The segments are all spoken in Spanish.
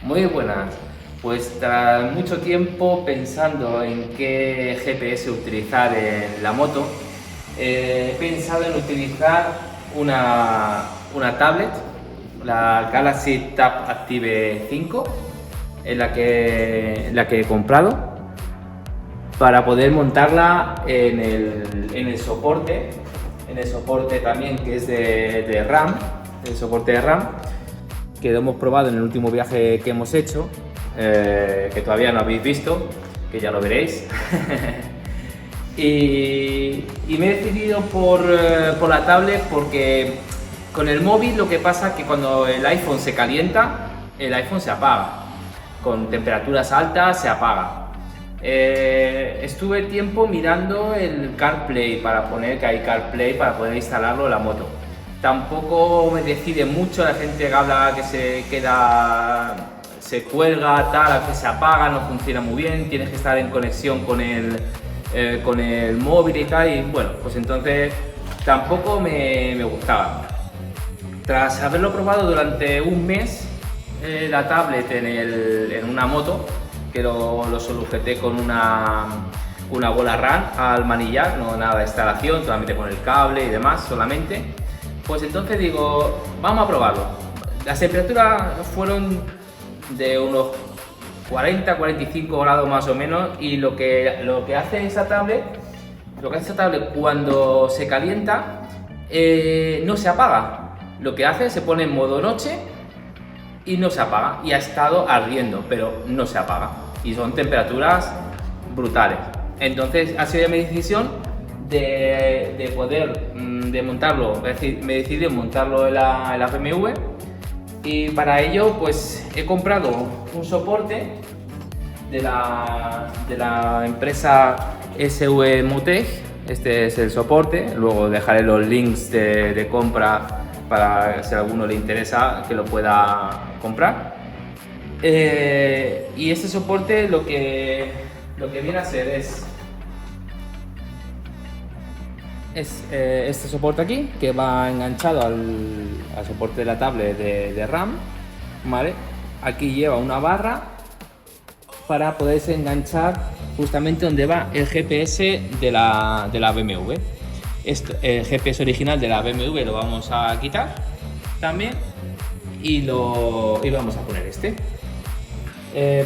Muy buenas. Pues tras mucho tiempo pensando en qué GPS utilizar en la moto, he pensado en utilizar una tablet, la Galaxy Tab Active 5, en la que he comprado, para poder montarla en el soporte también que es de RAM, el soporte de RAM, que lo hemos probado en el último viaje que hemos hecho, que todavía no habéis visto, que ya lo veréis. y me he decidido por la tablet porque con el móvil lo que pasa es que cuando el iPhone se calienta, el iPhone se apaga. Con temperaturas altas se apaga. Estuve tiempo mirando el CarPlay para poner que hay CarPlay para poder instalarlo en la moto. Tampoco me decide mucho, la gente que habla que se queda, se cuelga, tal, que se apaga, no funciona muy bien, tienes que estar en conexión con el móvil y tal, y bueno, pues entonces tampoco me gustaba. Tras haberlo probado durante un mes, la tablet en una moto, que lo sujeté con una bola RAN al manillar, no nada de instalación, solamente con el cable y demás, solamente. Pues entonces digo, vamos a probarlo. Las temperaturas fueron de unos 40-45 grados más o menos, y lo que hace esa tablet, cuando se calienta, no se apaga. Lo que hace, se pone en modo noche y no se apaga, y ha estado ardiendo, pero no se apaga, y son temperaturas brutales. Entonces ha sido mi decisión de poder de montarlo, es decir, me decidí en montarlo en la BMW, y para ello pues he comprado un soporte de la empresa SV Motec. Este es el soporte, luego dejaré los links de compra para si a alguno le interesa que lo pueda comprar. Y este soporte lo que viene a ser es este soporte aquí, que va enganchado al soporte de la tablet de RAM, ¿vale? Aquí lleva una barra para poderse enganchar justamente donde va el GPS de la BMW. El GPS original de la BMW lo vamos a quitar también, y vamos a poner este.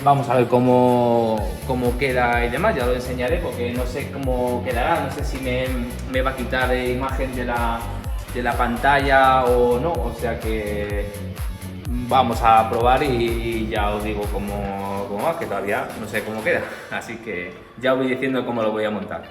Vamos a ver cómo queda y demás, ya lo enseñaré porque no sé cómo quedará, no sé si me va a quitar imagen de la pantalla o no, o sea que vamos a probar y ya os digo cómo va, que todavía no sé cómo queda, así que ya os voy diciendo cómo lo voy a montar.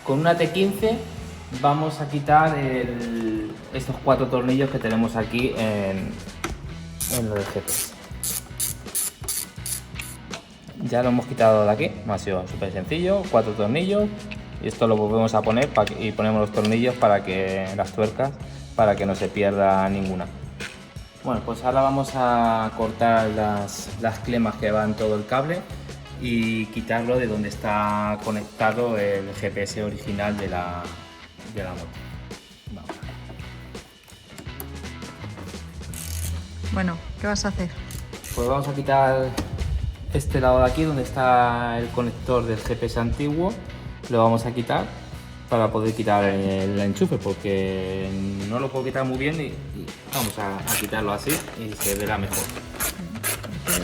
Con una T15 vamos a quitar estos 4 tornillos que tenemos aquí en el GPS. Ya lo hemos quitado de aquí, ha sido súper sencillo, 4 tornillos, y esto lo volvemos a poner y ponemos los tornillos las tuercas, para que no se pierda ninguna. Bueno, pues ahora vamos a cortar las clemas que van todo el cable y quitarlo de donde está conectado el GPS original de la moto. Vamos. Bueno, ¿qué vas a hacer? Pues vamos a quitar este lado de aquí donde está el conector del GPS antiguo, lo vamos a quitar para poder quitar el enchufe, porque no lo puedo quitar muy bien, y vamos a quitarlo así y se verá mejor.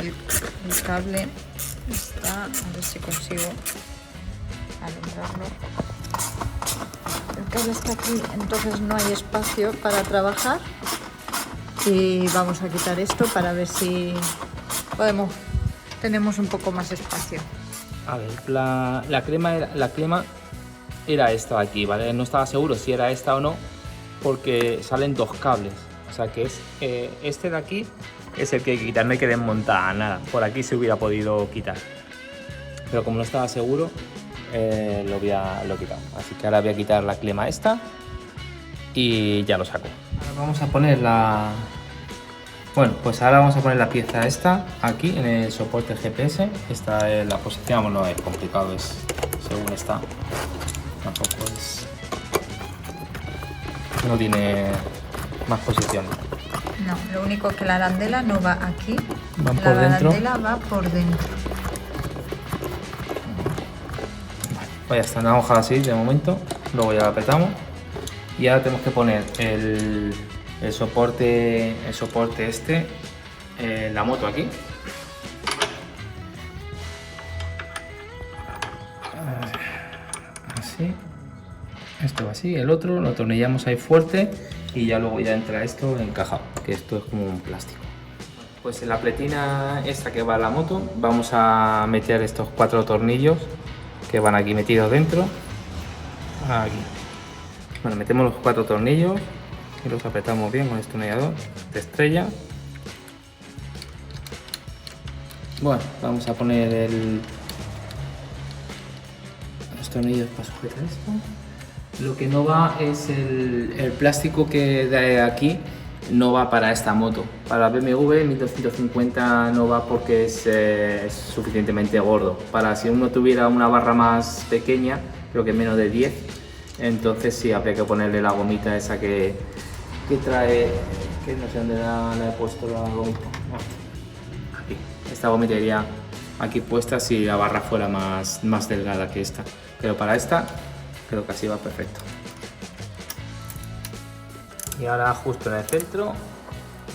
El cable está, a ver si consigo alumbrarlo. El cable está aquí, entonces no hay espacio para trabajar, y vamos a quitar esto para ver si tenemos un poco más espacio. A ver, la crema era esta de aquí, ¿vale? No estaba seguro si era esta o no, porque salen 2 cables, o sea que es este de aquí es el que hay que quitar, no hay que desmontar nada. Por aquí se hubiera podido quitar, pero como no estaba seguro, lo he quitado. Así que ahora voy a quitar la clema esta y ya lo saco. Ahora vamos a poner la... Bueno, pues ahora vamos a poner la pieza esta aquí en el soporte GPS. Esta es la posición, bueno, no es complicado, es según está. Tampoco es... No tiene más posiciones. No, lo único que la arandela no va aquí. Van por dentro. La arandela va por dentro. Pues ya está, una hoja así de momento. Luego ya la apretamos. Y ahora tenemos que poner el soporte este, la moto aquí. Así. Esto va así, el otro lo atornillamos ahí fuerte y ya luego ya entra esto encajado, que esto es como un plástico. Pues en la pletina esta que va a la moto vamos a meter estos 4 tornillos que van aquí metidos dentro. Aquí. Bueno, metemos los 4 tornillos y los apretamos bien con el destornillador de estrella. Bueno, vamos a poner los tornillos para sujetar esto. Lo que no va es el plástico que de aquí, no va para esta moto. Para la BMW 1250 no va porque es suficientemente gordo. Para si uno tuviera una barra más pequeña, creo que menos de 10, entonces sí habría que ponerle la gomita esa que trae, que no sé dónde la he puesto la gomita. Aquí. Esta gomita iría aquí puesta si la barra fuera más delgada que esta, pero para esta creo que así va perfecto. Y ahora justo en el centro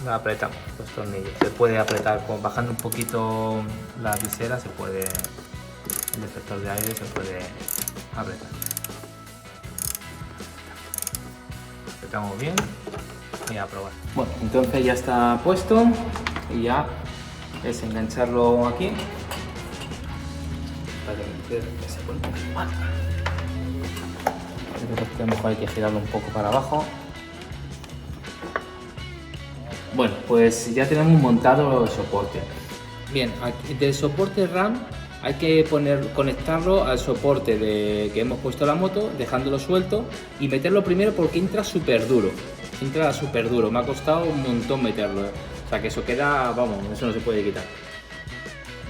la apretamos los tornillos. Se puede apretar bajando un poquito la visera, se puede, el deflector de aire se puede apretar. Apretamos bien y a probar. Bueno, entonces ya está puesto y ya es engancharlo aquí. Para que se pone un poquito mal. A lo mejor hay que girarlo un poco para abajo. Bueno, pues ya tenemos montado el soporte. Bien, aquí, del soporte RAM hay que conectarlo al soporte que hemos puesto la moto, dejándolo suelto y meterlo primero porque entra súper duro. Entra súper duro, me ha costado un montón meterlo. O sea que eso queda, vamos, eso no se puede quitar.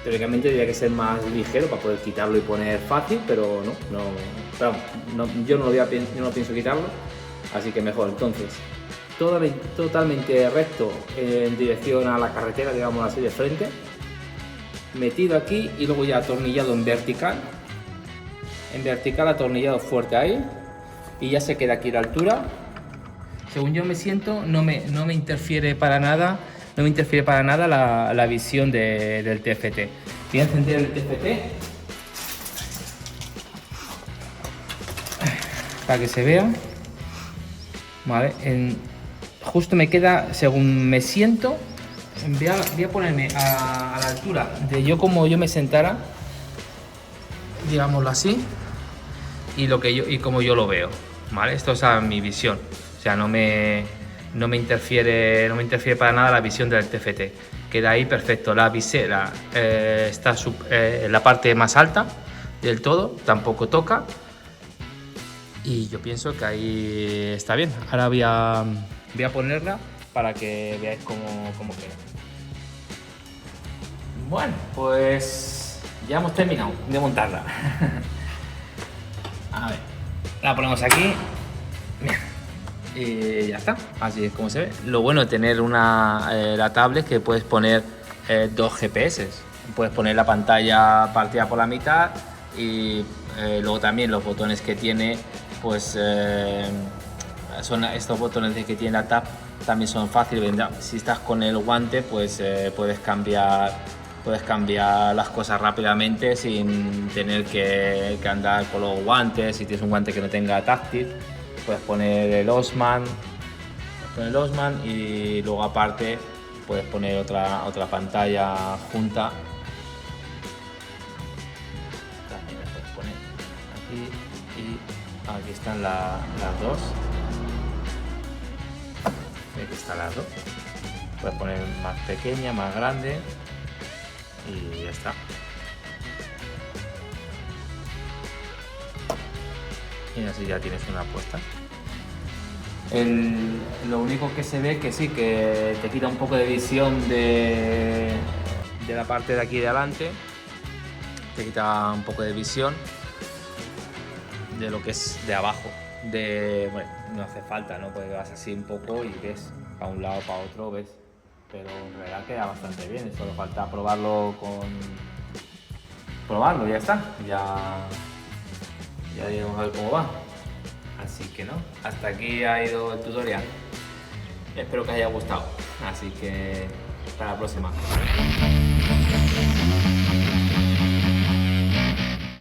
Teóricamente tendría que ser más ligero para poder quitarlo y poner fácil, pero yo no pienso quitarlo, así que mejor. Entonces, totalmente recto en dirección a la carretera, digamos así, de frente, metido aquí y luego ya atornillado en vertical atornillado fuerte ahí y ya se queda aquí la altura. Según yo me siento, no me interfiere para nada. No me interfiere para nada la visión del TFT. Voy a encender el TFT para que se vea. Vale, justo me queda, según me siento, voy a ponerme a la altura de como yo me sentara, digámoslo así, y como yo lo veo. Vale, esto es mi visión. O sea, no me interfiere para nada la visión del TFT. Queda ahí perfecto. La visera está en la parte más alta del todo, tampoco toca. Y yo pienso que ahí está bien. Ahora voy a ponerla para que veáis cómo queda. Bueno, pues ya hemos terminado de montarla. A ver, la ponemos aquí. Y ya está, así es como se ve. Lo bueno de tener la tablet es que puedes poner 2 GPS. Puedes poner la pantalla partida por la mitad y luego también los botones que tiene, pues son estos botones que tiene la tab, también son fáciles. Si estás con el guante, pues puedes cambiar las cosas rápidamente sin tener que andar con los guantes. Si tienes un guante que no tenga táctil, puedes poner el Osman y luego aparte puedes poner otra pantalla junta. También la puedes poner aquí y aquí están las dos. Aquí están las dos. Puedes poner más pequeña, más grande y ya está. Y así ya tienes una puesta. Lo único que se ve que sí, que te quita un poco de visión de la parte de aquí de adelante, te quita un poco de visión de lo que es de abajo. Bueno, no hace falta, ¿no? Porque vas así un poco y ves para un lado, para otro, ves. Pero en realidad queda bastante bien, solo falta probarlo probarlo, ya está. Ya diremos a ver cómo va. Así que no, hasta aquí ha ido el tutorial. Espero que os haya gustado. Así que hasta la próxima.